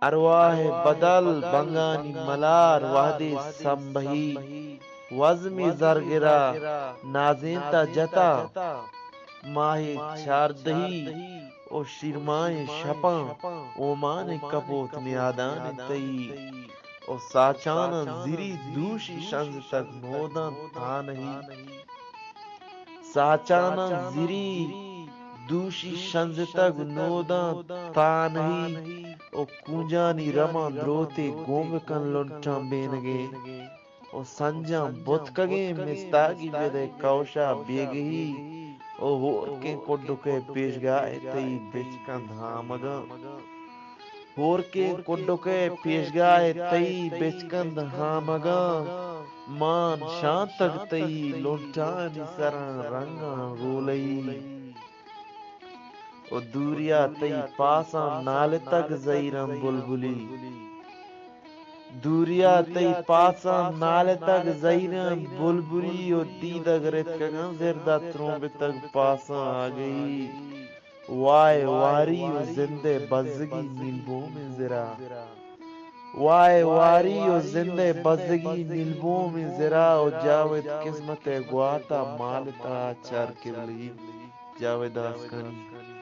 ارواح بدل بنگانی ملار وحدی سمبہی وزمی زرگرا نازینتا جتا ماہی چاردہی او شیرمائیں شپاں اومان کپوت نیادان تئی او ساچانا زیری دوشی شنز تک نودان تھانہی ساچانا زیری دوشی شنز تک نودان تانہی او کونجانی رمان دروتے گومکن لنٹان بینگے او سنجاں بتکگیں مستاگی ویدے کوشا بیگہی او ہورکیں کوڈکے پیش گائے تئی بچکن دھامگاں ہورکیں کوڈکے پیش گائے تئی بچکن دھامگاں مان شانتگ تئی لنٹانی سران رنگاں رولئی او دوریا تئی پاساں نال تک زیرم بلبلی دوریا تئی پاساں نال تک زیرم بلبلی او دیدگ رتکگاں زردہ ترومب تک پاساں آگئی وائے واری او زندے بزگی نیلبوں میں زرا وائے واری او زندے بزگی نیلبوں میں زرا او جاوید قسمت گواتا مالتا چار کبلی جاوید آسکانی